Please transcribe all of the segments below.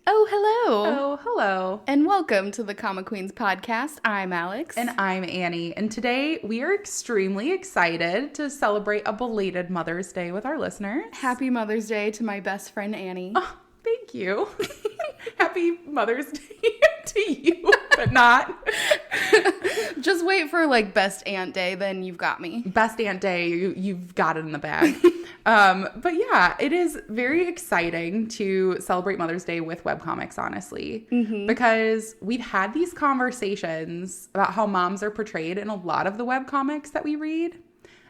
Oh, hello. Oh, hello. And welcome to the Comic Queens podcast. I'm Alex. And I'm Annie. And today we are extremely excited to celebrate a belated Mother's Day with our listeners. Happy Mother's Day to my best friend, Annie. Oh, thank you. Happy Mother's Day to you, but not. Just wait for Best Aunt Day, then you've got me. Best Aunt Day, you've got it in the bag. But yeah, it is very exciting to celebrate Mother's Day with Webcomics, honestly, because we've had these conversations about how moms are portrayed in a lot of the webcomics that we read.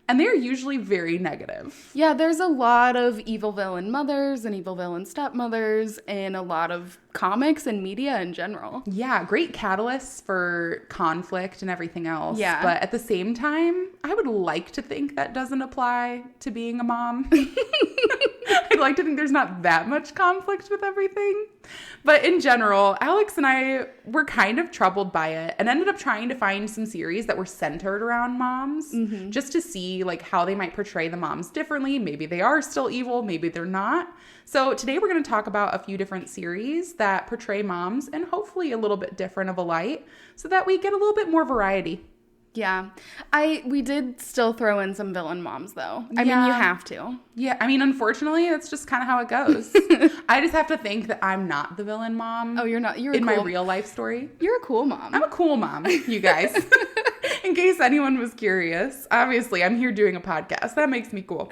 And they're usually very negative. Yeah, there's a lot of evil villain mothers and evil villain stepmothers in a lot of comics and media in general. Yeah, great catalysts for conflict and everything else. Yeah. But at the same time, I would like to think that doesn't apply to being a mom. I'd like to think there's not that much conflict with everything. But in general, Alex and I were kind of troubled by it and ended up trying to find some series that were centered around moms just to see how they might portray the moms differently. Maybe they are still evil, maybe they're not. So today we're going to talk about a few different series that portray moms in hopefully a little bit different of a light so that we get a little bit more variety. Yeah. We did still throw in some villain moms, though. I mean, you have to. Yeah, I mean, unfortunately, that's just kind of how it goes. I just have to think that I'm not the villain mom. Oh, you're not? You're in my real life story. You're a cool mom. I'm a cool mom, you guys. In case anyone was curious, obviously, I'm here doing a podcast. That makes me cool.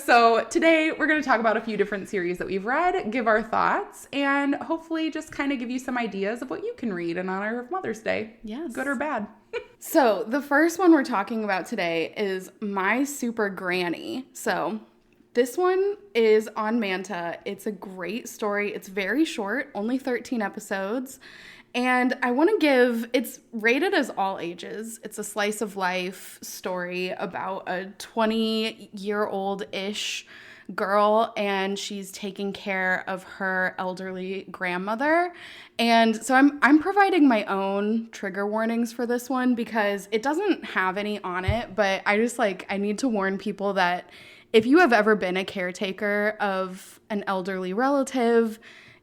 So today, we're going to talk about a few different series that we've read, give our thoughts, and hopefully just kind of give you some ideas of what you can read in honor of Mother's Day. Yes. Good or bad. So the first one we're talking about today is My Super Granny. So this one is on Manta. It's a great story. It's very short, only 13 episodes. And I want to it's rated as all ages. It's a slice of life story about a 20-year-old-ish girl, and she's taking care of her elderly grandmother. And so I'm providing my own trigger warnings for this one because it doesn't have any on it, but I just I need to warn people that if you have ever been a caretaker of an elderly relative,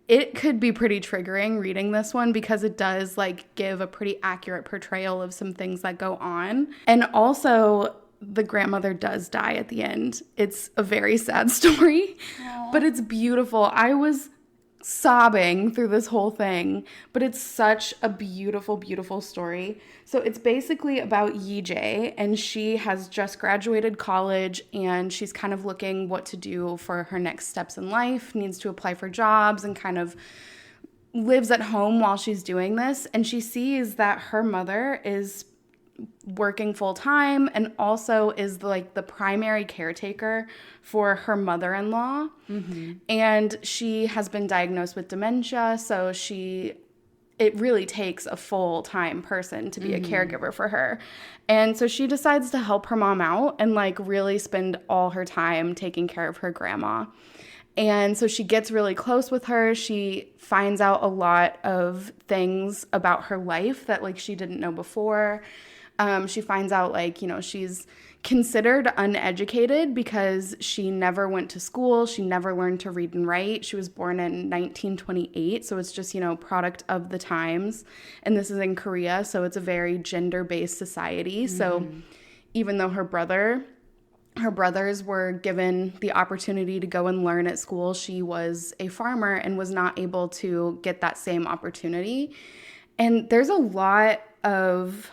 it could be pretty triggering reading this one because it does give a pretty accurate portrayal of some things that go on. And also, the grandmother does die at the end. It's a very sad story, but it's beautiful. I was sobbing through this whole thing, but it's such a beautiful, beautiful story. So it's basically about Yi-Jae, and she has just graduated college, and she's kind of looking what to do for her next steps in life, needs to apply for jobs, and kind of lives at home while she's doing this. And she sees that her mother is working full time and also is the primary caretaker for her mother-in-law. And she has been diagnosed with dementia, so it really takes a full-time person to be a caregiver for her. And so she decides to help her mom out and really spend all her time taking care of her grandma. And so she gets really close with her. She finds out a lot of things about her life that she didn't know before. She finds out, she's considered uneducated because she never went to school. She never learned to read and write. She was born in 1928, so it's just, product of the times. And this is in Korea, so it's a very gender-based society. So even though her brothers were given the opportunity to go and learn at school, she was a farmer and was not able to get that same opportunity. And there's a lot of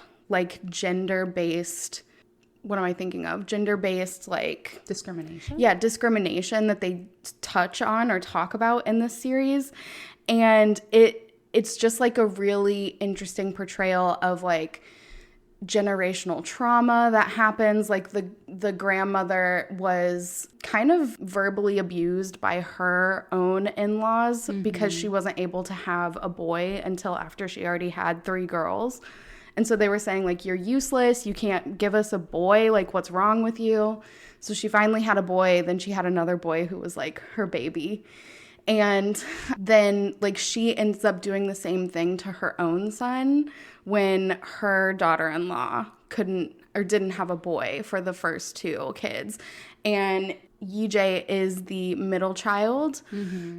gender-based, what am I thinking of? Gender-based, discrimination? Yeah, discrimination that they touch on or talk about in this series. And it's just a really interesting portrayal of generational trauma that happens. The grandmother was kind of verbally abused by her own in-laws because she wasn't able to have a boy until after she already had 3 girls. And so they were saying, you're useless. You can't give us a boy. What's wrong with you? So she finally had a boy. Then she had another boy who was her baby. And then she ends up doing the same thing to her own son when her daughter-in-law didn't have a boy for the first 2 kids. And Yijay is the middle child.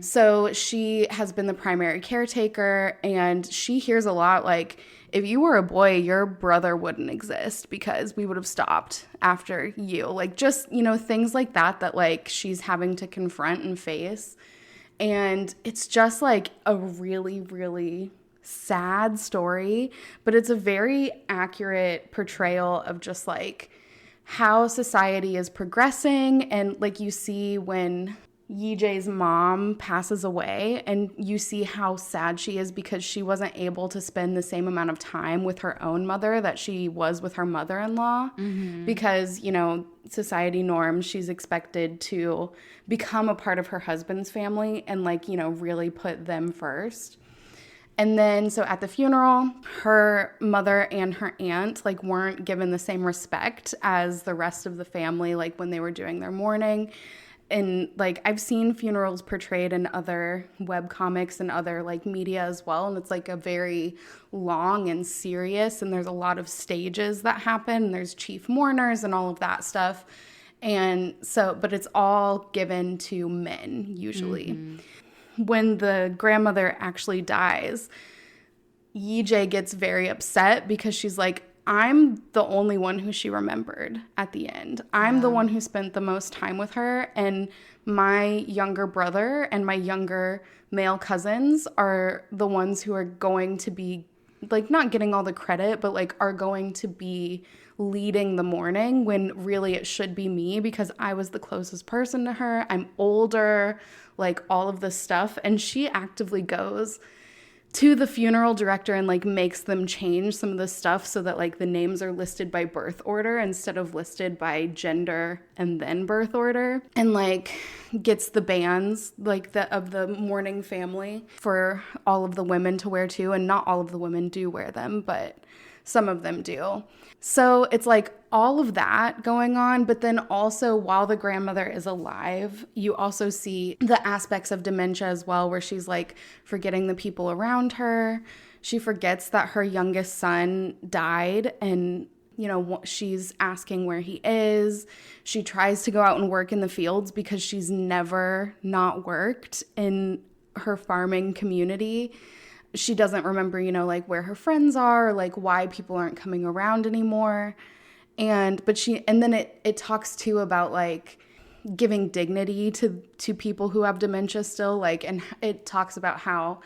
So she has been the primary caretaker, and she hears a lot like, if you were a boy, your brother wouldn't exist because we would have stopped after you. Like, just, things like that like she's having to confront and face. And it's just like a really, really sad story, but it's a very accurate portrayal of just like how society is progressing. And like you see when Yijay's mom passes away, and you see how sad she is because she wasn't able to spend the same amount of time with her own mother that she was with her mother-in-law, because, society norms, she's expected to become a part of her husband's family and like, really put them first. And then, so at the funeral, her mother and her aunt, like, weren't given the same respect as the rest of the family, like, when they were doing their mourning. And, like, I've seen funerals portrayed in other webcomics and other, like, media as well. And it's, like, a very long and serious, and there's a lot of stages that happen. And there's chief mourners and all of that stuff. And so, but it's all given to men, usually. When the grandmother actually dies, Yijay gets very upset because she's like, I'm the only one who she remembered at the end. I'm the one who spent the most time with her, and my younger brother and my younger male cousins are the ones who are going to be, like, not getting all the credit, but, like, are going to be leading the mourning when really it should be me because I was the closest person to her. I'm older, like, all of this stuff. And she actively goes to the funeral director and, like, makes them change some of the stuff so that, like, the names are listed by birth order instead of listed by gender and then birth order, and, like, gets the bands, like, of the mourning family for all of the women to wear too. And not all of the women do wear them, but some of them do. So it's like all of that going on, but then also while the grandmother is alive, you also see the aspects of dementia as well, where she's like forgetting the people around her. She forgets that her youngest son died, and she's asking where he is. She tries to go out and work in the fields because she's never not worked in her farming community. She doesn't remember, like, where her friends are, or, like, why people aren't coming around anymore. And then it talks too about, like, giving dignity to people who have dementia still, like, and it talks about how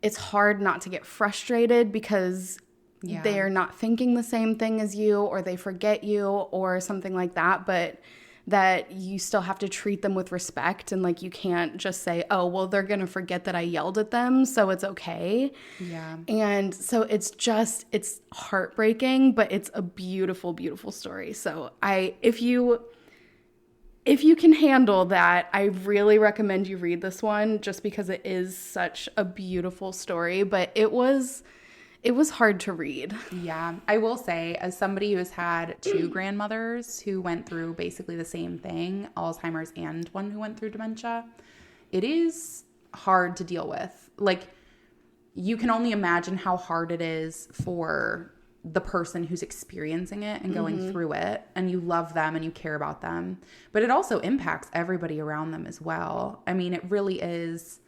it's hard not to get frustrated because they're not thinking the same thing as you, or they forget you or something like that, but that you still have to treat them with respect, and, like, you can't just say, oh, well, they're going to forget that I yelled at them, so it's okay. Yeah. And so it's heartbreaking, but it's a beautiful, beautiful story. So if you can handle that, I really recommend you read this one, just because it is such a beautiful story, but it was hard to read. Yeah. I will say, as somebody who has had two grandmothers who went through basically the same thing, Alzheimer's and one who went through dementia, it is hard to deal with. Like, you can only imagine how hard it is for the person who's experiencing it and going through it, and you love them and you care about them. But it also impacts everybody around them as well. I mean, it really is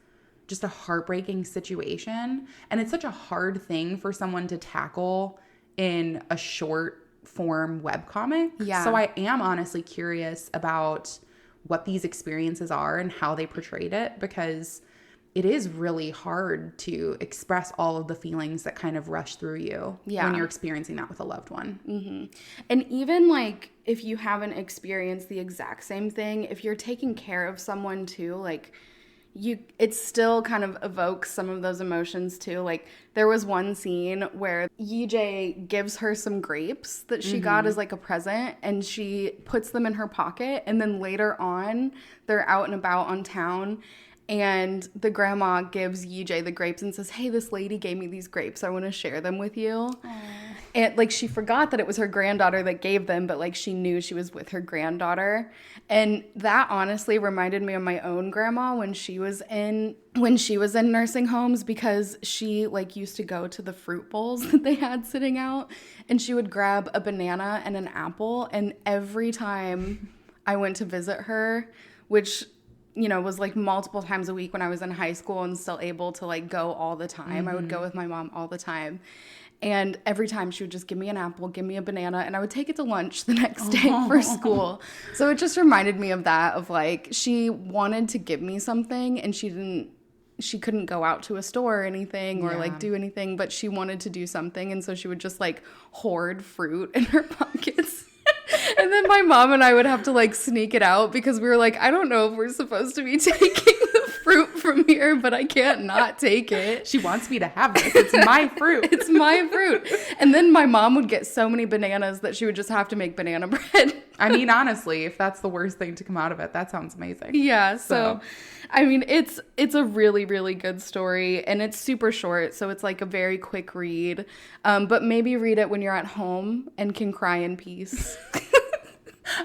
just a heartbreaking situation, and it's such a hard thing for someone to tackle in a short form webcomic. Yeah. So I am honestly curious about what these experiences are and how they portrayed it, because it is really hard to express all of the feelings that kind of rush through you when you're experiencing that with a loved one. And even, like, if you haven't experienced the exact same thing, if you're taking care of someone too, like, it still kind of evokes some of those emotions too. Like, there was one scene where Yijay gives her some grapes that she got as, like, a present, and she puts them in her pocket, and then later on they're out and about on town, and the grandma gives Yijay the grapes and says, hey, this lady gave me these grapes, I want to share them with you. Aww. And, like, she forgot that it was her granddaughter that gave them, but, like, she knew she was with her granddaughter. And that honestly reminded me of my own grandma when she was in nursing homes, because she, like, used to go to the fruit bowls that they had sitting out, and she would grab a banana and an apple, and every time I went to visit her, which, you know, was like multiple times a week when I was in high school and still able to like go all the time. I would go with my mom all the time. And every time she would just give me an apple, give me a banana, and I would take it to lunch the next day for school. So it just reminded me of that, of like, she wanted to give me something and she couldn't go out to a store or anything or like do anything, but she wanted to do something. And so she would just like hoard fruit in her pockets. And then my mom and I would have to like sneak it out because we were like, I don't know if we're supposed to be taking the fruit from here, but I can't not take it. She wants me to have this. It's my fruit. It's my fruit. And then my mom would get so many bananas that she would just have to make banana bread. I mean, honestly, if that's the worst thing to come out of it, that sounds amazing. Yeah. So I mean, it's a really, really good story, and it's super short. So it's like a very quick read, but maybe read it when you're at home and can cry in peace.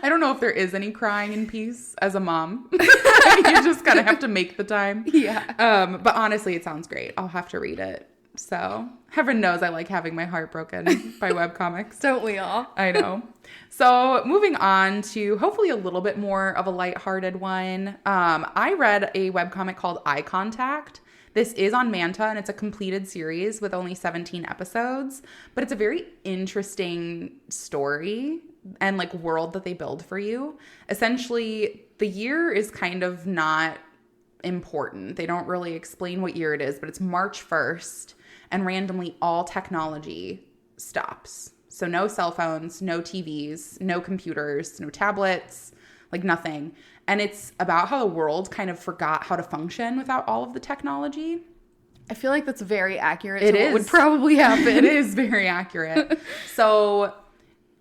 I don't know if there is any crying in peace as a mom. You just kind of have to make the time. Yeah. But honestly, it sounds great. I'll have to read it. So heaven knows I like having my heart broken by webcomics. Don't we all? I know. So moving on to hopefully a little bit more of a lighthearted one. I read a webcomic called Eye Contact. This is on Manta, and it's a completed series with only 17 episodes. But it's a very interesting story and like world that they build for you. Essentially, the year is kind of not important. They don't really explain what year it is, but it's March 1st, and randomly all technology stops. So no cell phones, no TVs, no computers, no tablets, like nothing. And it's about how the world kind of forgot how to function without all of the technology. I feel like that's very accurate It to is. what would probably happen. It is very accurate. So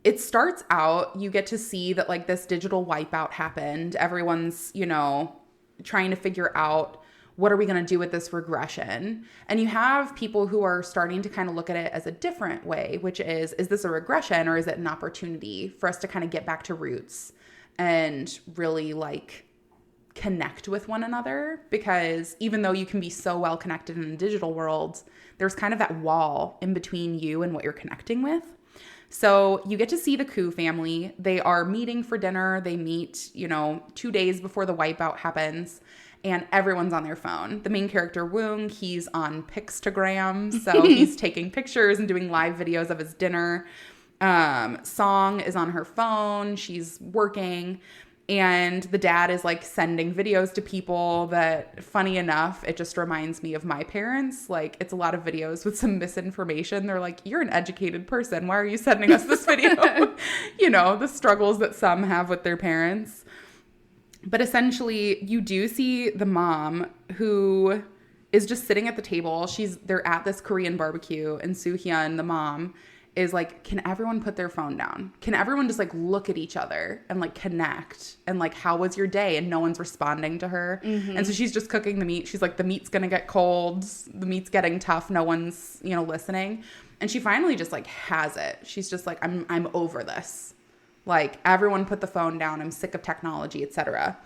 it starts out, you get to see that like this digital wipeout happened. Everyone's, you know, trying to figure out what are we going to do with this regression? And you have people who are starting to kind of look at it as a different way, which is this a regression or is it an opportunity for us to kind of get back to roots and really like connect with one another? Because even though you can be so well connected in the digital world, there's kind of that wall in between you and what you're connecting with. So you get to see the Koo family. They are meeting for dinner. They meet, 2 days before the wipeout happens, and everyone's on their phone. The main character, Woong, he's on Pixtagram, so he's taking pictures and doing live videos of his dinner. Song is on her phone. She's working. And the dad is like sending videos to people that, funny enough, it just reminds me of my parents. Like, it's a lot of videos with some misinformation. They're like, you're an educated person. Why are you sending us this video? The struggles that some have with their parents. But essentially, you do see the mom who is just sitting at the table. They're at this Korean barbecue, and Soo-hyun, the mom, is like, can everyone put their phone down? Can everyone just like look at each other and like connect? And like, how was your day? And no one's responding to her. Mm-hmm. And so she's just cooking the meat. She's like, the meat's gonna get cold. The meat's getting tough. No one's, listening. And she finally just like has it. She's just like, I'm over this. Like, everyone put the phone down. I'm sick of technology, etc.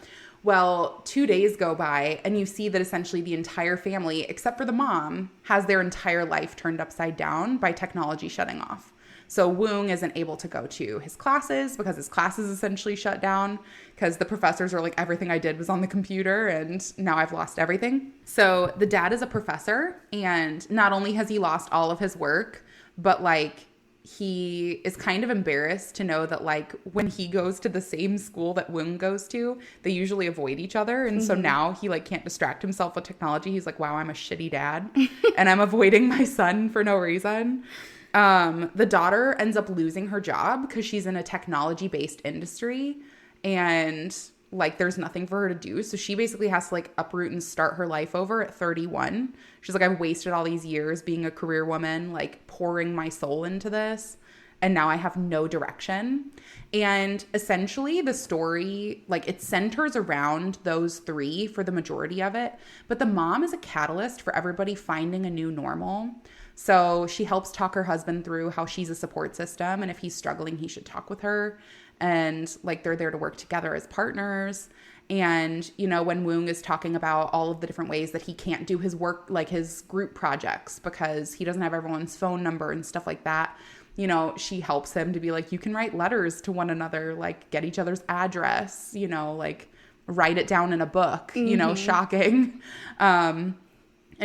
Well, 2 days go by and you see that essentially the entire family, except for the mom, has their entire life turned upside down by technology shutting off. So Woong isn't able to go to his classes because his classes essentially shut down because the professors are like, everything I did was on the computer and now I've lost everything. So the dad is a professor, and not only has he lost all of his work, but like, he is kind of embarrassed to know that like when he goes to the same school that Woong goes to, they usually avoid each other. And so now he like can't distract himself with technology. He's like, wow, I'm a shitty dad and I'm avoiding my son for no reason. The daughter ends up losing her job because she's in a technology-based industry and like there's nothing for her to do. So she basically has to like uproot and start her life over at 31. She's like, I've wasted all these years being a career woman, like pouring my soul into this, and now I have no direction. And essentially the story, like, it centers around those three for the majority of it, but the mom is a catalyst for everybody finding a new normal. So she helps talk her husband through how she's a support system, and if he's struggling, he should talk with her. And like, they're there to work together as partners. And, when Woong is talking about all of the different ways that he can't do his work, like his group projects, because he doesn't have everyone's phone number and stuff like that, you know, she helps him to be like, you can write letters to one another, like get each other's address, you know, like write it down in a book, you know, shocking. And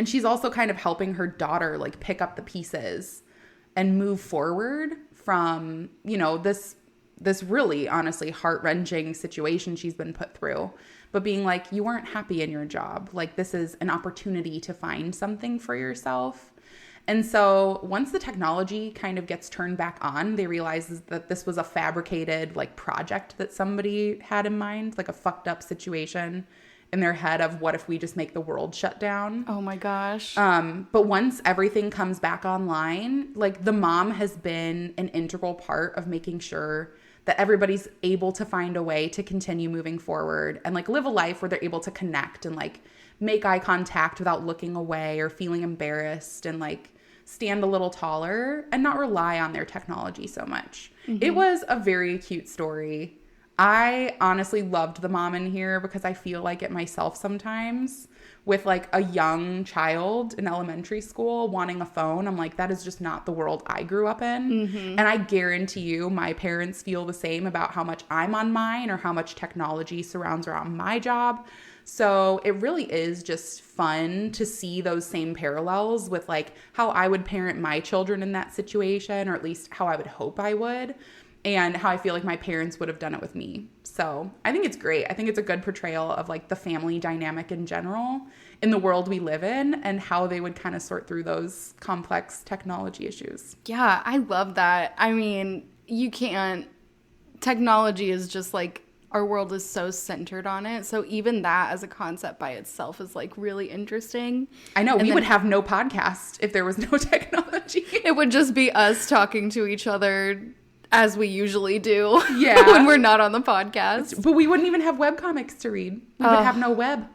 she's also kind of helping her daughter like pick up the pieces and move forward from, you know, this really honestly heart-wrenching situation she's been put through, but being like, you weren't happy in your job. Like, this is an opportunity to find something for yourself. And so once the technology kind of gets turned back on, they realize that this was a fabricated like project that somebody had in mind, like a fucked up situation in their head of what if we just make the world shut down. Oh my gosh. But once everything comes back online, like the mom has been an integral part of making sure that everybody's able to find a way to continue moving forward and like live a life where they're able to connect and like make eye contact without looking away or feeling embarrassed, and like stand a little taller and not rely on their technology so much. It was a very cute story. I honestly loved the mom in here because I feel like it myself sometimes with like a young child in elementary school wanting a phone. I'm like, that is just not the world I grew up in. And I guarantee you my parents feel the same about how much I'm on mine or how much technology surrounds around my job. So it really is just fun to see those same parallels with like how I would parent my children in that situation, or at least how I would hope I would, and how I feel like my parents would have done it with me. So I think it's great. I think it's a good portrayal of like the family dynamic in general in the world we live in and how they would kind of sort through those complex technology issues. Yeah, I love that. I mean, technology is just like, our world is so centered on it. So even that as a concept by itself is like really interesting. I know. We would have no podcast if there was no technology. It would just be us talking to each other as we usually do. Yeah. When we're not on the podcast. But we wouldn't even have webcomics to read. We would have no web.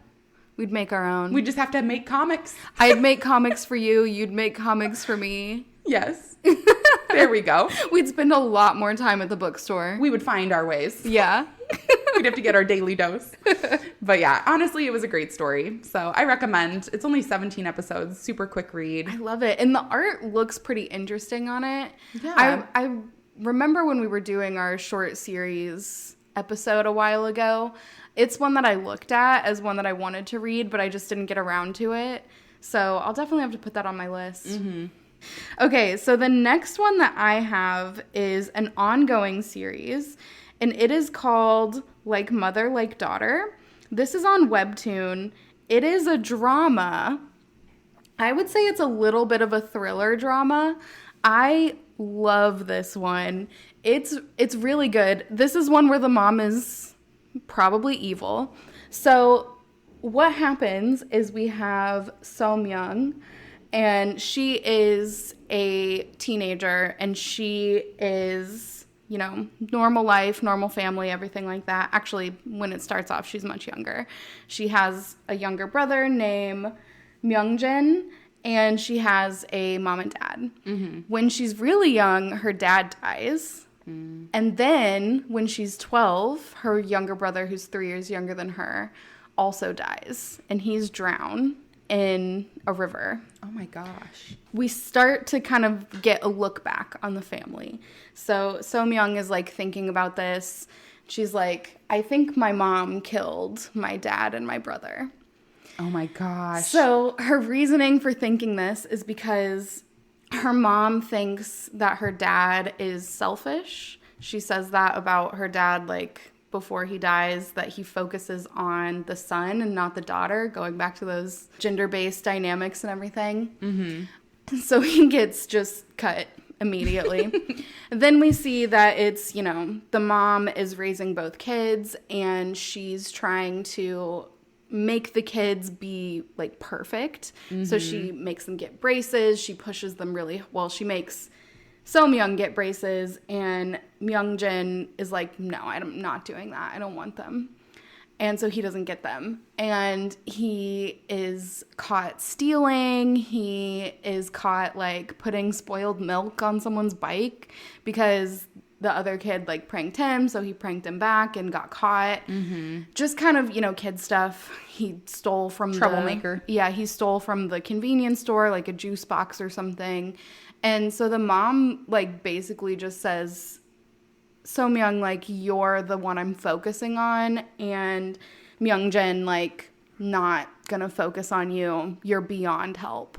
We'd make our own. We just have to make comics. I'd make comics for you. You'd make comics for me. Yes. There we go. We'd spend a lot more time at the bookstore. We would find our ways. Yeah. We'd have to get our daily dose. But yeah, honestly, it was a great story. So I recommend. It's only 17 episodes. Super quick read. I love it. And the art looks pretty interesting on it. Yeah. I remember when we were doing our short series episode a while ago, it's one that I looked at as one that I wanted to read, but I just didn't get around to it. So I'll definitely have to put that on my list. Okay, so the next one that I have is an ongoing series, and it is called Like Mother, Like Daughter. This is on Webtoon. It is a drama. I would say it's a little bit of a thriller drama. I love this one. It's really good. This is one where the mom is probably evil. So what happens is we have So-myung, and she is a teenager, and she is, you know, normal life, normal family, everything like that. Actually, when it starts off, she's much younger. She has a younger brother named Myungjin, and she has a mom and dad. When she's really young, her dad dies. And then when she's 12, her younger brother, who's 3 years younger than her, also dies, and he's drowned in a river. Oh my gosh. We start to kind of get a look back on the family. So So-myung is like thinking about this. She's like, I think my mom killed my dad and my brother. Oh my gosh. So her reasoning for thinking this is because her mom thinks that her dad is selfish. She says that about her dad, like, before he dies, that he focuses on the son and not the daughter, going back to those gender-based dynamics and everything. So he gets just cut immediately. Then we see that it's, you know, the mom is raising both kids, and she's trying to make the kids be like perfect. So she makes them get braces. She pushes them really well. She makes So-myung get braces, and Myungjin is like, no, I'm not doing that. I don't want them. And so he doesn't get them. And he is caught stealing. He is caught like putting spoiled milk on someone's bike because the other kid like pranked him, so he pranked him back and got caught. Just kind of, kid stuff. He stole from Troublemaker. he stole from the convenience store, like a juice box or something. And so the mom like basically just says, So-myung, like, you're the one I'm focusing on, and Myung-jin, like, not gonna focus on you. You're beyond help.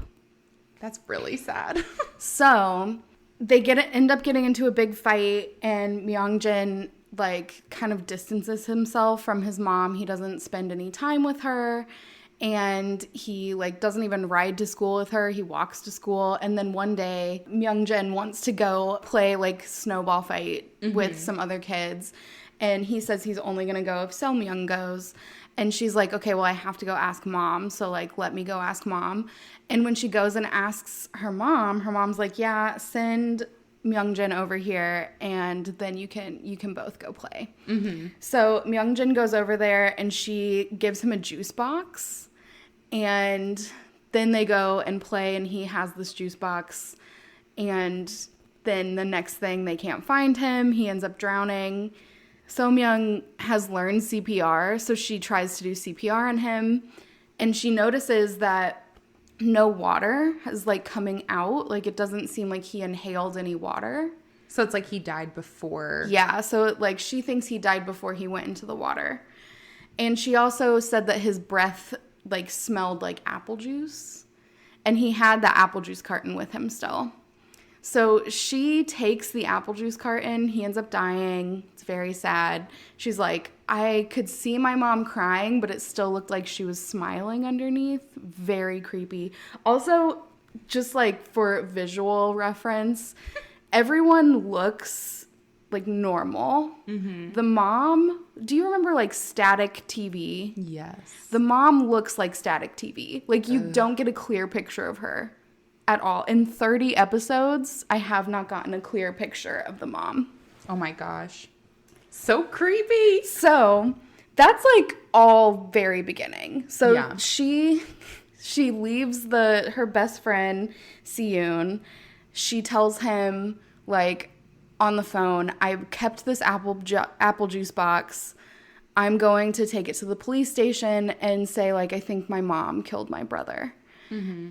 That's really sad. So they end up getting into a big fight, and Myung-jin like kind of distances himself from his mom. He doesn't spend any time with her, and he like doesn't even ride to school with her. He walks to school, and then one day Myung-jin wants to go play like snowball fight with some other kids, and he says he's only gonna go if So-myung goes. And she's like, okay, well, I have to go ask mom. So, like, let me go ask mom. And when she goes and asks her mom's like, yeah, send Myung-jin over here, and then you can both go play. So Myung-jin goes over there, and she gives him a juice box. And then they go and play, and he has this juice box. And then the next thing, they can't find him. He ends up drowning. So-myung has learned CPR, so she tries to do CPR on him, and she notices that no water is, like, coming out. Like, it doesn't seem like he inhaled any water. So it's like he died before. Yeah, so, like, she thinks he died before he went into the water. And she also said that his breath, like, smelled like apple juice, and he had the apple juice carton with him still. So she takes the apple juice carton. He ends up dying. It's very sad. She's like, I could see my mom crying, but it still looked like she was smiling underneath. Very creepy. Also, just like for visual reference, everyone looks like normal. The mom, do you remember like static TV? Yes. The mom looks like static TV. Like you don't get a clear picture of her at all. In 30 episodes, I have not gotten a clear picture of the mom. Oh my gosh. So creepy. So that's like all very beginning. So Yeah. she leaves her best friend, Siyun. She tells him like on the phone, I kept this apple juice box. I'm going to take it to the police station and say like, I think my mom killed my brother.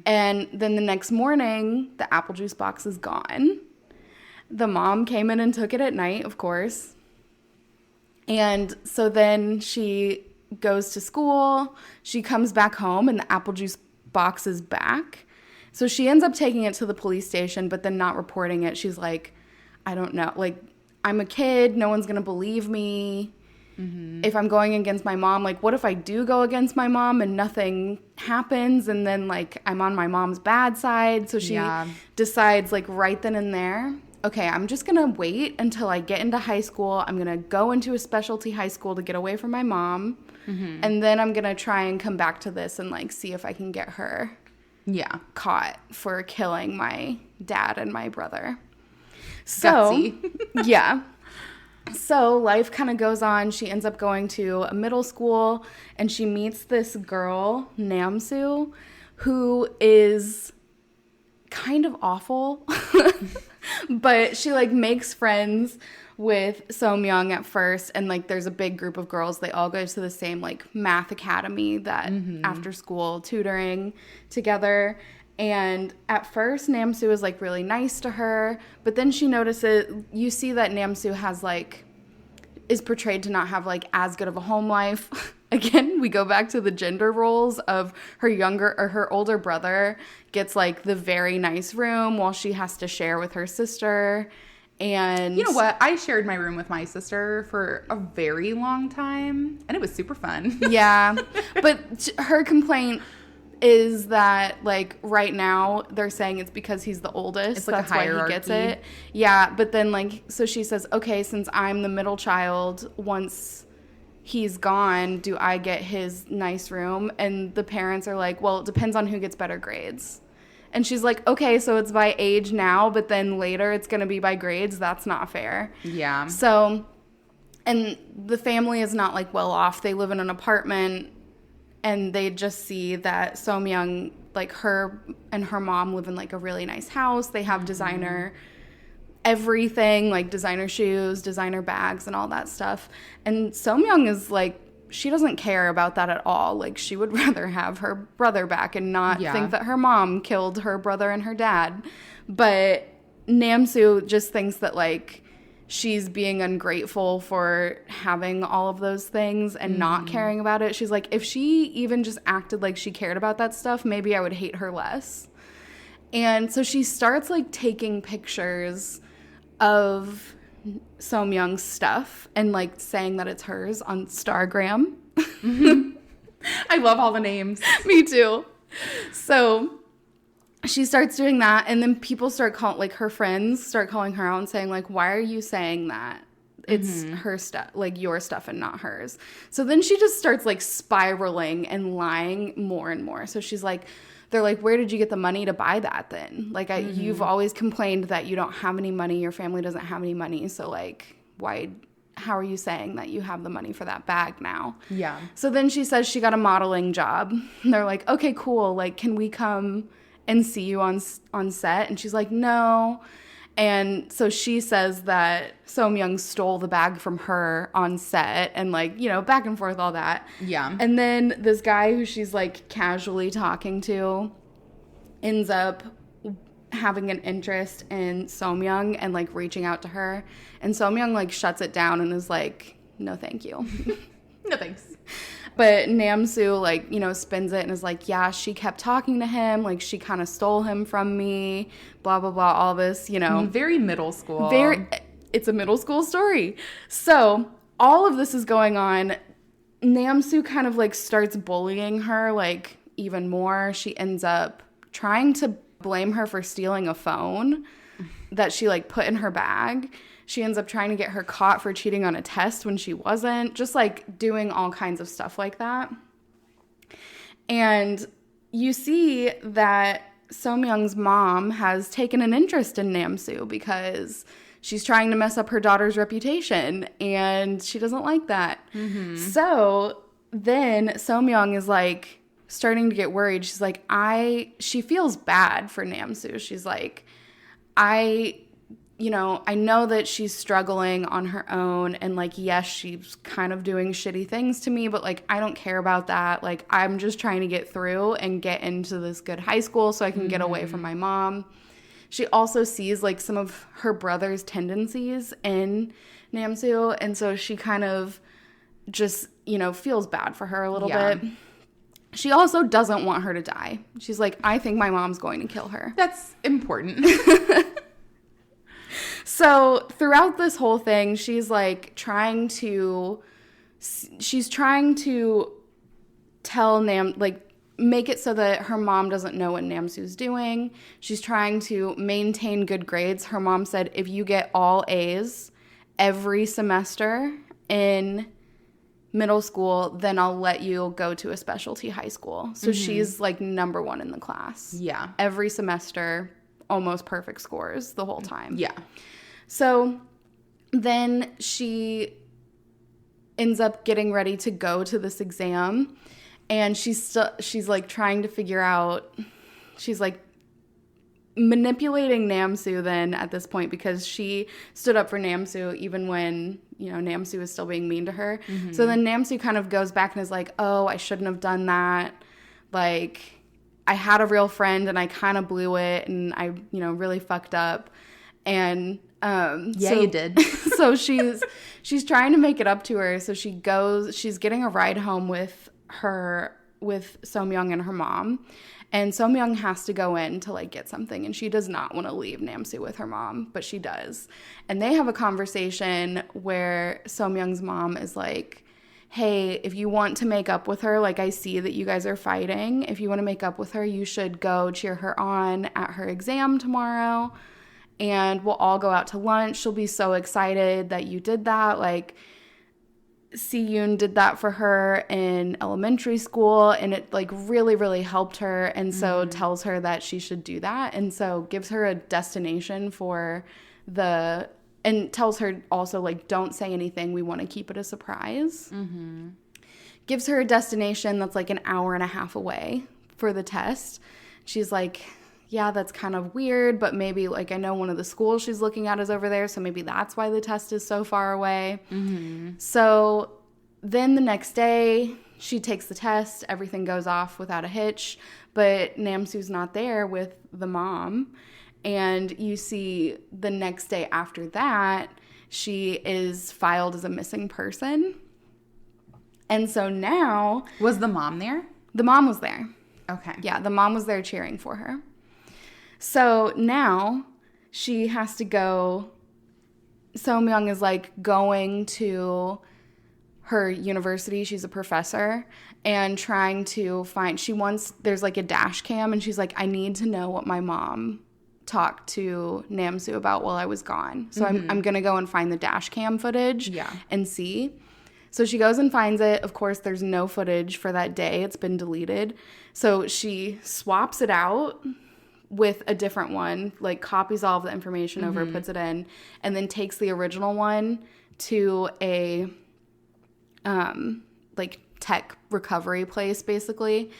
And then the next morning, the apple juice box is gone. The mom came in and took it at night, of course. And so then she goes to school. She comes back home, and the apple juice box is back. So she ends up taking it to the police station, but then not reporting it. She's like, I don't know. Like, I'm a kid. No one's going to believe me. If I'm going against my mom, like, what if I do go against my mom and nothing happens, and then, like, I'm on my mom's bad side? So she decides, like, right then and there, okay, I'm just going to wait until I get into high school. I'm going to go into a specialty high school to get away from my mom, and then I'm going to try and come back to this and, like, see if I can get her caught for killing my dad and my brother. So, Gutsy. yeah. So life kind of goes on. She ends up going to a middle school, and she meets this girl, Namsu, who is kind of awful. But she like makes friends with So-myung at first, and like there's a big group of girls. They all go to the same like math academy that after school tutoring together. And at first, Namsu is, like, really nice to her. But then she notices, you see that Namsu has, like, is portrayed to not have, like, as good of a home life. Again, we go back to the gender roles of her older brother gets, like, the very nice room while she has to share with her sister. And you know what? I shared my room with my sister for a very long time, and it was super fun. Yeah. But her complaint is that, like, right now they're saying it's because he's the oldest. It's like that's a hierarchy. why he gets it. Yeah, but then, like, so she says, okay, since I'm the middle child, once he's gone, do I get his nice room? And the parents are like, well, it depends on who gets better grades. And she's like, okay, so it's by age now, but then later it's going to be by grades. That's not fair. Yeah. So, and the family is not, like, well off. They live in an apartment. And they just see that So-myung, like, her and her mom live in, like, a really nice house. They have designer everything, like designer shoes, designer bags, and all that stuff. And So-myung is like, she doesn't care about that at all. Like, she would rather have her brother back and not think that her mom killed her brother and her dad. But Namsoo just thinks that, like, she's being ungrateful for having all of those things and not caring about it. She's like, if she even just acted like she cared about that stuff, maybe I would hate her less. And so she starts, like, taking pictures of So-myung's stuff and, like, saying that it's hers on Stargram. I love all the names. Me too. So she starts doing that, and then people start calling, like, her friends start calling her out and saying, like, why are you saying that? It's her stuff, like, your stuff and not hers. So then she just starts, like, spiraling and lying more and more. So she's like, they're like, where did you get the money to buy that then? Like, you've always complained that you don't have any money, your family doesn't have any money, so, like, how are you saying that you have the money for that bag now? Yeah. So then she says she got a modeling job. And they're like, okay, cool. Like, can we come and see you on set? And she's like, no. And so she says that So-myung stole the bag from her on set and, like, you know, back and forth, all that. Yeah. And then this guy who she's, like, casually talking to ends up having an interest in So-myung and, like, reaching out to her. And So-myung, like, shuts it down and is like, no, thank you. No thanks. But Namsoo, like, you know, spins it and is like, yeah, she kept talking to him. Like, she kind of stole him from me, blah, blah, blah, all this, you know. Very middle school. It's a middle school story. So all of this is going on. Namsoo kind of, like, starts bullying her, like, even more. She ends up trying to blame her for stealing a phone that she, like, put in her bag. She ends up trying to get her caught for cheating on a test when she wasn't. Just, like, doing all kinds of stuff like that. And you see that So-myung's mom has taken an interest in Namsoo because she's trying to mess up her daughter's reputation, and she doesn't like that. So then So-myung is, like, starting to get worried. She's like, she feels bad for Namsoo. She's like, I know that she's struggling on her own, and, like, yes, she's kind of doing shitty things to me, but, like, I don't care about that. Like, I'm just trying to get through and get into this good high school so I can get away from my mom. She also sees, like, some of her brother's tendencies in Namsoo, and so she kind of just, you know, feels bad for her a little bit. She also doesn't want her to die. She's like, I think my mom's going to kill her. That's important. So throughout this whole thing, she's, like, trying to tell make it so that her mom doesn't know what Namsoo's doing. She's trying to maintain good grades. Her mom said, if you get all A's every semester in middle school, then I'll let you go to a specialty high school. So she's, like, number one in the class. Yeah. Every semester, almost perfect scores the whole time. Yeah. So then she ends up getting ready to go to this exam, and she's like trying to figure out, she's like manipulating Namsoo then at this point, because she stood up for Namsoo even when, you know, Namsoo was still being mean to her. So then Namsoo kind of goes back and is like, oh, I shouldn't have done that. Like, I had a real friend and I kind of blew it, and I, you know, really fucked up. And you did. So she's trying to make it up to her. So she's getting a ride home with So-myung and her mom. And So-myung has to go in to, like, get something, and she does not want to leave Namsoo with her mom, but she does. And they have a conversation where So-myung's mom is like, hey, if you want to make up with her, like, I see that you guys are fighting. If you want to make up with her, you should go cheer her on at her exam tomorrow, and we'll all go out to lunch. She'll be so excited that you did that. Like, Si-yoon did that for her in elementary school, and it, like, really, really helped her, and so tells her that she should do that, and so gives her a destination and tells her also, like, don't say anything. We want to keep it a surprise. Gives her a destination that's, like, an hour and a half away for the test. She's like, yeah, that's kind of weird, but maybe like I know one of the schools she's looking at is over there, so maybe that's why the test is so far away. So then the next day she takes the test, everything goes off without a hitch, but Namsu's not there with the mom. And you see the next day after that, she is filed as a missing person. And so now... Was the mom there? The mom was there. Okay. Yeah, the mom was there cheering for her. So now she has to go... So-myung is like going to her university. She's a professor. And trying to find... There's like a dash cam. And she's like, I need to know what my mom talked to Namsu about while I was gone. So I'm going to go and find the dash cam footage and see. So she goes and finds it. Of course, there's no footage for that day. It's been deleted. So she swaps it out with a different one, like copies all of the information over, puts it in, and then takes the original one to a like tech recovery place, basically.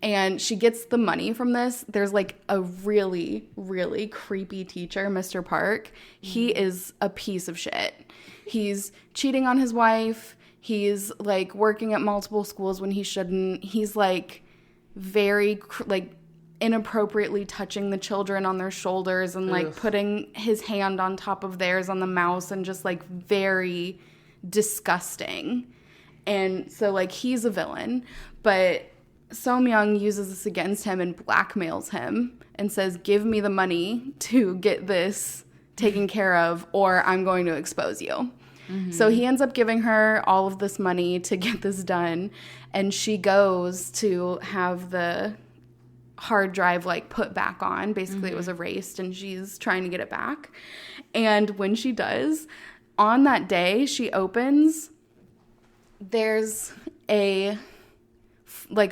And she gets the money from this. There's like a really, really creepy teacher, Mr. Park. He is a piece of shit. He's cheating on his wife. He's like working at multiple schools when he shouldn't. He's like very like inappropriately touching the children on their shoulders and like putting his hand on top of theirs on the mouse and just like very disgusting. And so like he's a villain, but So-myung uses this against him and blackmails him and says, give me the money to get this taken care of or I'm going to expose you. So he ends up giving her all of this money to get this done, and she goes to have the hard drive like put back on. Basically, it was erased, and she's trying to get it back. And when she does, on that day, she opens, there's a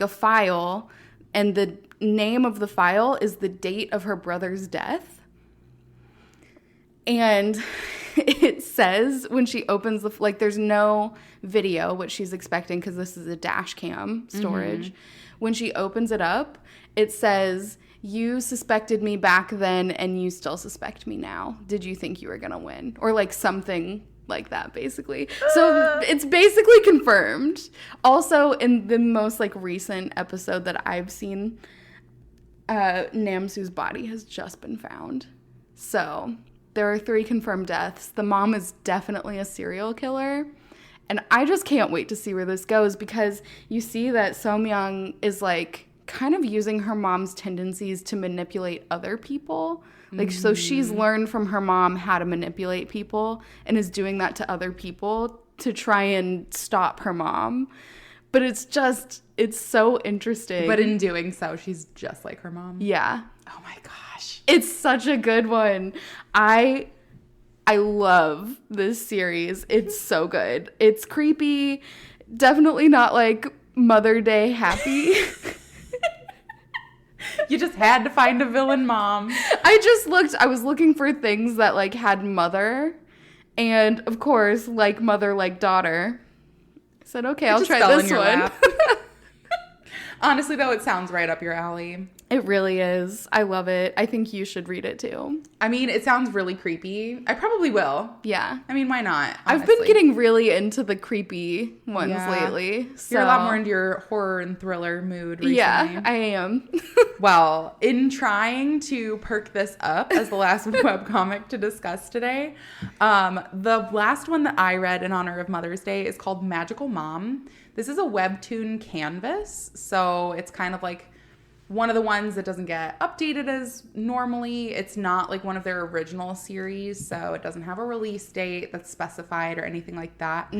file, and the name of the file is the date of her brother's death. And it says when she opens there's no video, which she's expecting because this is a dash cam storage. When she opens it up, it says, you suspected me back then and you still suspect me now. Did you think you were going to win? Or like something like that, basically. So it's basically confirmed. Also, in the most like recent episode that I've seen, Namsu's body has just been found. So there are 3 confirmed deaths. The mom is definitely a serial killer. And I just can't wait to see where this goes because you see that So-myung is like kind of using her mom's tendencies to manipulate other people. Like, so she's learned from her mom how to manipulate people and is doing that to other people to try and stop her mom. But it's so interesting. But in doing so, she's just like her mom. Yeah. Oh my gosh. It's such a good one. I love this series. It's so good. It's creepy. Definitely not like Mother Day happy. You just had to find a villain mom. I was looking for things that like had mother, and of course, like mother, like daughter. I said, okay, I'll try this one. Honestly, though, it sounds right up your alley. It really is. I love it. I think you should read it too. I mean, it sounds really creepy. I probably will. Yeah. I mean, why not? Honestly. I've been getting really into the creepy ones lately. So. You're a lot more into your horror and thriller mood recently. Yeah, I am. Well, in trying to perk this up as the last webcomic to discuss today, the last one that I read in honor of Mother's Day is called Magical Mom. This is a webtoon canvas, so it's kind of like one of the ones that doesn't get updated as normally. It's not like one of their original series, so it doesn't have a release date that's specified or anything like that.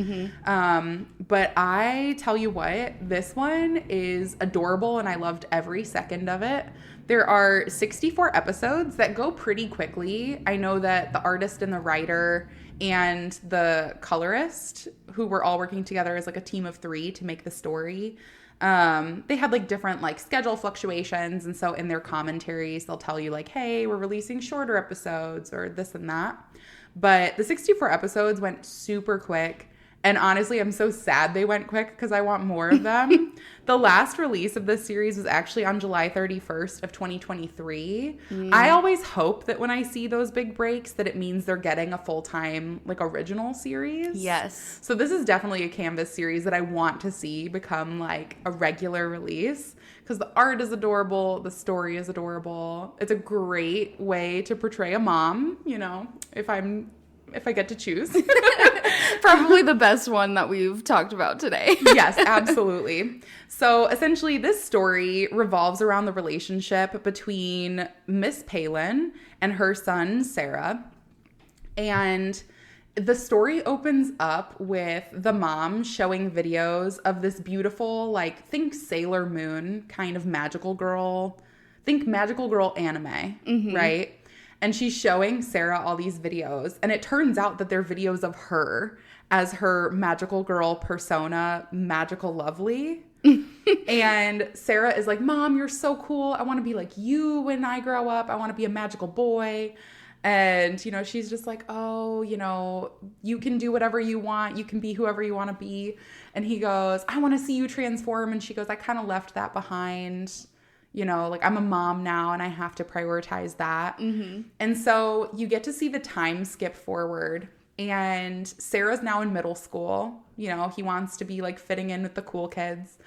But I tell you what, this one is adorable and I loved every second of it. There are 64 episodes that go pretty quickly. I know that the artist and the writer and the colorist, who were all working together as like a team of 3 to make the story, they had like different like schedule fluctuations, and so in their commentaries they'll tell you like, hey, we're releasing shorter episodes or this and that. But the 64 episodes went super quick, And honestly, I'm so sad they went quick because I want more of them. The last release of this series was actually on July 31st of 2023. I always hope that when I see those big breaks that it means they're getting a full-time like original series. Yes. So this is definitely a Canvas series that I want to see become like a regular release because the art is adorable, the story is adorable. It's a great way to portray a mom, you know, if I get to choose. Probably the best one that we've talked about today. Yes, absolutely. So essentially this story revolves around the relationship between Miss Palin and her son, Sarah. And the story opens up with the mom showing videos of this beautiful, like, think Sailor Moon kind of magical girl. Think magical girl anime, right? And she's showing Sarah all these videos. And it turns out that they're videos of her as her magical girl persona, Magical Lovely. And Sarah is like, Mom, you're so cool. I want to be like you when I grow up. I want to be a magical boy. And, you know, she's just like, oh, you know, you can do whatever you want. You can be whoever you want to be. And he goes, I want to see you transform. And she goes, I kind of left that behind. You know, like I'm a mom now and I have to prioritize that. And so you get to see the time skip forward. And Sarah's now in middle school. You know, he wants to be like fitting in with the cool kids.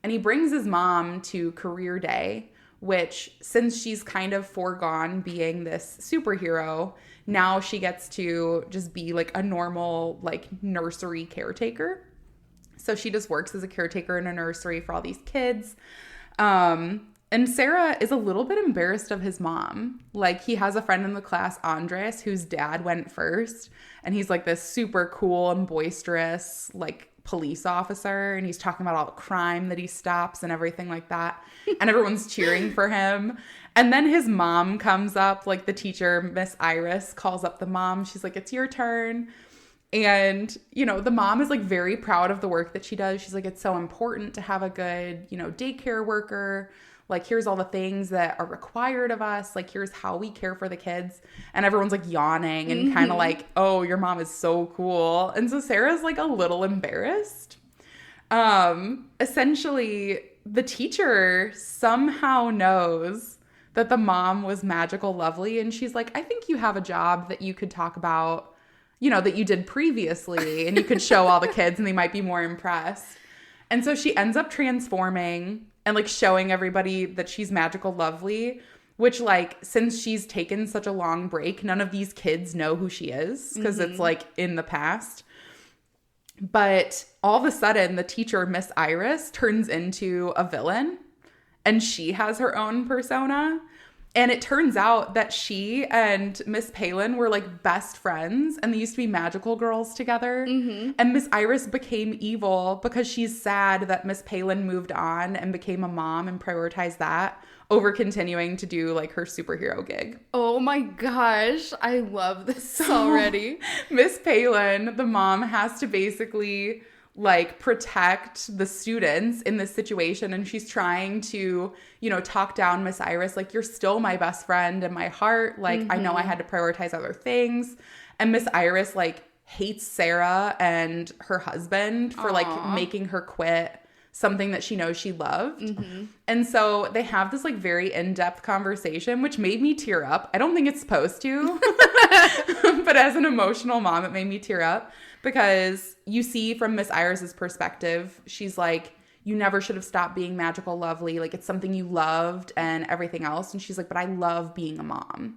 And he brings his mom to career day, which since she's kind of foregone being this superhero, now she gets to just be like a normal like nursery caretaker. So she just works as a caretaker in a nursery for all these kids. And Sarah is a little bit embarrassed of his mom. Like, he has a friend in the class, Andres, whose dad went first. And he's like this super cool and boisterous, like, police officer. And he's talking about all the crime that he stops and everything like that. And everyone's cheering for him. And then his mom comes up, like the teacher, Miss Iris, calls up the mom. She's like, it's your turn. And, you know, the mom is like very proud of the work that she does. She's like, it's so important to have a good, you know, daycare worker. Like, here's all the things that are required of us. Like, here's how we care for the kids. And everyone's like yawning and kind of like, oh, your mom is so cool. And so Sarah's like a little embarrassed. Essentially, the teacher somehow knows that the mom was Magical Lovely. And she's like, I think you have a job that you could talk about, you know, that you did previously. And you could show all the kids and they might be more impressed. And so she ends up transforming and like showing everybody that she's Magical Lovely, which like since she's taken such a long break, none of these kids know who she is because it's like in the past. But all of a sudden the teacher, Miss Iris, turns into a villain and she has her own persona. And it turns out that she and Miss Palin were like best friends and they used to be magical girls together. And Miss Iris became evil because she's sad that Miss Palin moved on and became a mom and prioritized that over continuing to do like her superhero gig. Oh my gosh, I love this already. Miss Palin, the mom, has to basically like protect the students in this situation, and she's trying to, you know, talk down Miss Iris, like, you're still my best friend in my heart, like I know I had to prioritize other things. And Miss Iris like hates Sarah and her husband for like making her quit something that she knows she loved. And so they have this like very in-depth conversation, which made me tear up. I don't think it's supposed to, but as an emotional mom, it made me tear up because you see from Miss Iris's perspective, she's like, you never should have stopped being Magical Lovely. Like, it's something you loved and everything else. And she's like, but I love being a mom.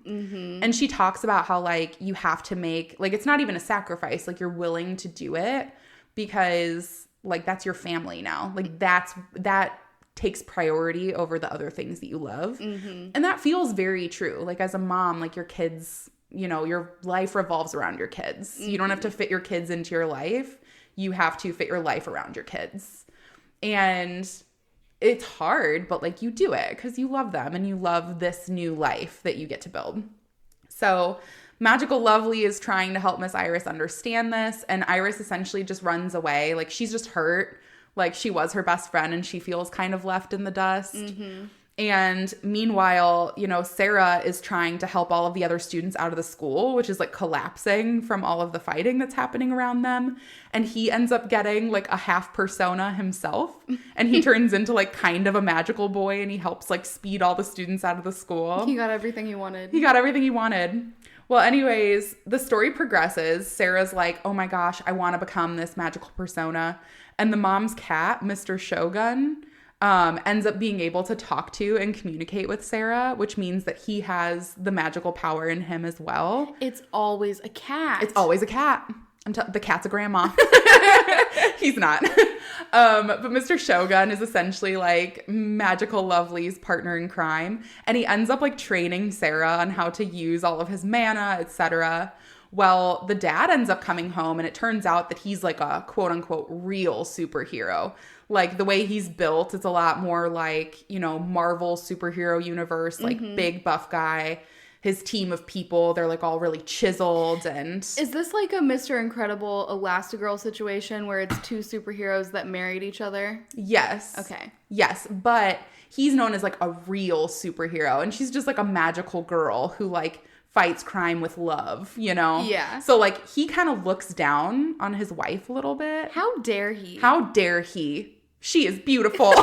And she talks about how like you have to make, like, it's not even a sacrifice. Like, you're willing to do it because like that's your family now. Like that takes priority over the other things that you love. And that feels very true. Like, as a mom, like your kids, you know, your life revolves around your kids. You don't have to fit your kids into your life. You have to fit your life around your kids. And it's hard, but like you do it because you love them and you love this new life that you get to build. So Magical Lovely is trying to help Miss Iris understand this, and Iris essentially just runs away. Like, she's just hurt. Like, she was her best friend and she feels kind of left in the dust. And meanwhile, Sarah is trying to help all of the other students out of the school, which is like collapsing from all of the fighting that's happening around them. And he ends up getting like a half persona himself. And he turns into like kind of a magical boy, and he helps like speed all the students out of the school. He got everything he wanted. Well, anyways, the story progresses. Sarah's like, oh my gosh, I want to become this magical persona. And the mom's cat, Mr. Shogun, ends up being able to talk to and communicate with Sarah, which means that he has the magical power in him as well. It's always a cat. It's always a cat. The cat's a grandma. He's not. But Mr. Shogun is essentially like Magical Lovely's partner in crime. And he ends up like training Sarah on how to use all of his mana, etc. Well, the dad ends up coming home, and it turns out that he's like a quote unquote real superhero. Like the way he's built, it's a lot more like, Marvel superhero universe, like big buff guy. His team of people, they're like all really chiseled. And is this like a Mr. Incredible Elastigirl situation where it's two superheroes that married each other? Yes. Okay. Yes, but he's known as like a real superhero, and she's just like a magical girl who like fights crime with love, Yeah. So like he kind of looks down on his wife a little bit. How dare he? How dare he? She is beautiful.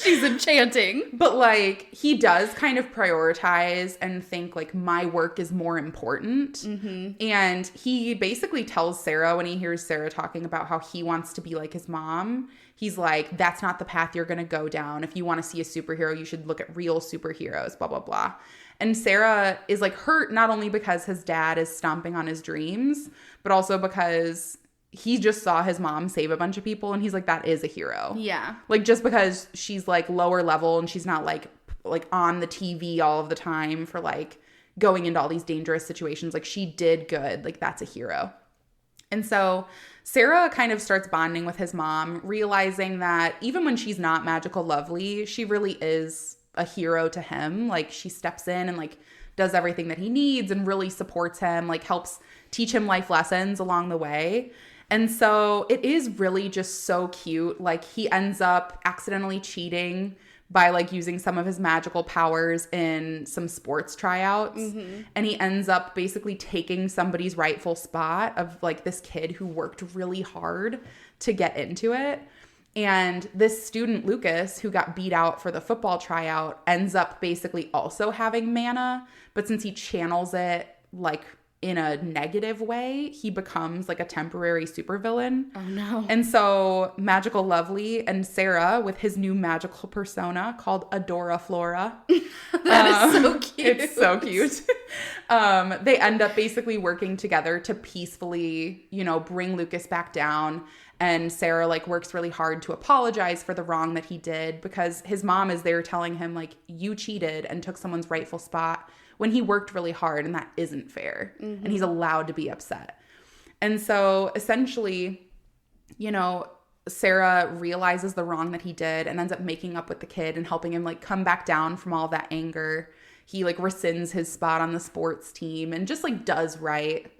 She's enchanting. But like he does kind of prioritize and think like my work is more important. Mm-hmm. And he basically tells Sarah, when he hears Sarah talking about how he wants to be like his mom, he's like, that's not the path you're going to go down. If you want to see a superhero, you should look at real superheroes, blah, blah, blah. And Sarah is like hurt not only because his dad is stomping on his dreams, but also because he just saw his mom save a bunch of people, and he's like, that is a hero. Yeah. Like, just because she's like lower level and she's not like on the TV all of the time for like going into all these dangerous situations, like she did good, like that's a hero. And so Sarah kind of starts bonding with his mom, realizing that even when she's not Magical Lovely, she really is a hero to him. Like she steps in and like does everything that he needs and really supports him, like helps teach him life lessons along the way. And so it is really just so cute. Like he ends up accidentally cheating by like using some of his magical powers in some sports tryouts. Mm-hmm. And he ends up basically taking somebody's rightful spot of like this kid who worked really hard to get into it. And this student, Lucas, who got beat out for the football tryout, ends up basically also having mana. But since he channels it like in a negative way, he becomes like a temporary supervillain. Oh no. And so Magical Lovely and Sarah, with his new magical persona called Adora Flora. That is so cute. It's so cute. They end up basically working together to peacefully, bring Lucas back down. And Sarah like works really hard to apologize for the wrong that he did, because his mom is there telling him like, you cheated and took someone's rightful spot when he worked really hard, and that isn't fair. Mm-hmm. And he's allowed to be upset. And so essentially, Sarah realizes the wrong that he did and ends up making up with the kid and helping him like come back down from all of that anger. He like rescinds his spot on the sports team and just like does right,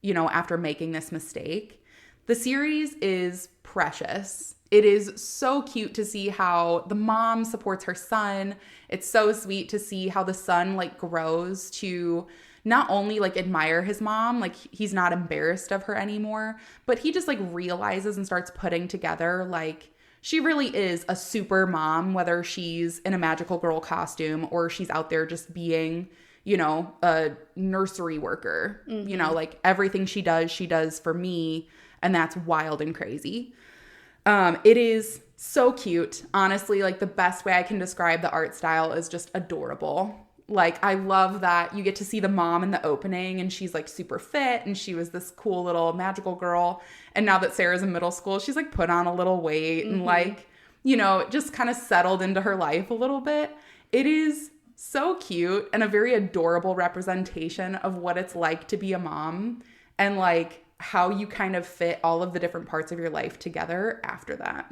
after making this mistake. The series is precious. It is so cute to see how the mom supports her son. It's so sweet to see how the son like grows to not only like admire his mom, like he's not embarrassed of her anymore, but he just like realizes and starts putting together like she really is a super mom, whether she's in a magical girl costume or she's out there just being, a nursery worker. Mm-hmm. Like everything she does for me. And that's wild and crazy. It is so cute. Honestly, like the best way I can describe the art style is just adorable. Like I love that you get to see the mom in the opening and she's like super fit and she was this cool little magical girl. And now that Sarah's in middle school, she's like put on a little weight and like, just kind of settled into her life a little bit. It is so cute and a very adorable representation of what it's like to be a mom. And like how you kind of fit all of the different parts of your life together after that.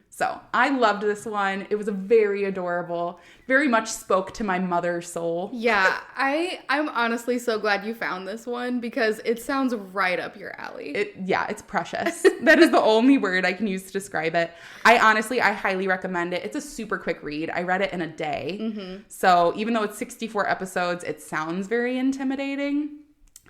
So I loved this one. It was very adorable, very much spoke to my mother's soul. Yeah, I'm honestly so glad you found this one because it sounds right up your alley. It's precious. That is the only word I can use to describe it. I highly recommend it. It's a super quick read. I read it in a day. So even though it's 64 episodes, it sounds very intimidating.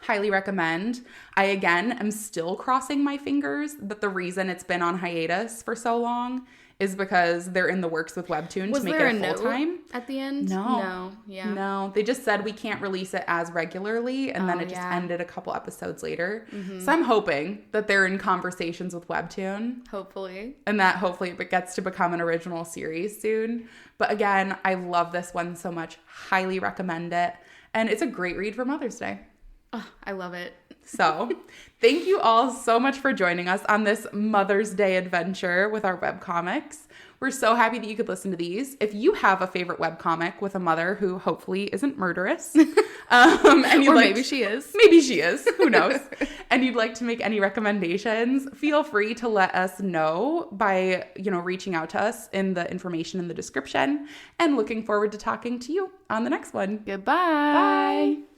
Highly recommend. I, again, am still crossing my fingers that the reason it's been on hiatus for so long is because they're in the works with Webtoon to make it a full-time. At the end? No. Yeah. No. They just said we can't release it as regularly, and then it just ended a couple episodes later. So I'm hoping that they're in conversations with Webtoon. Hopefully. And that hopefully it gets to become an original series soon. But again, I love this one so much. Highly recommend it. And it's a great read for Mother's Day. Oh, I love it. So thank you all so much for joining us on this Mother's Day adventure with our webcomics. We're so happy that you could listen to these. If you have a favorite webcomic with a mother who hopefully isn't murderous, and or maybe she is. Maybe she is. Who knows? And you'd like to make any recommendations, feel free to let us know by, reaching out to us in the information in the description. And looking forward to talking to you on the next one. Goodbye. Bye.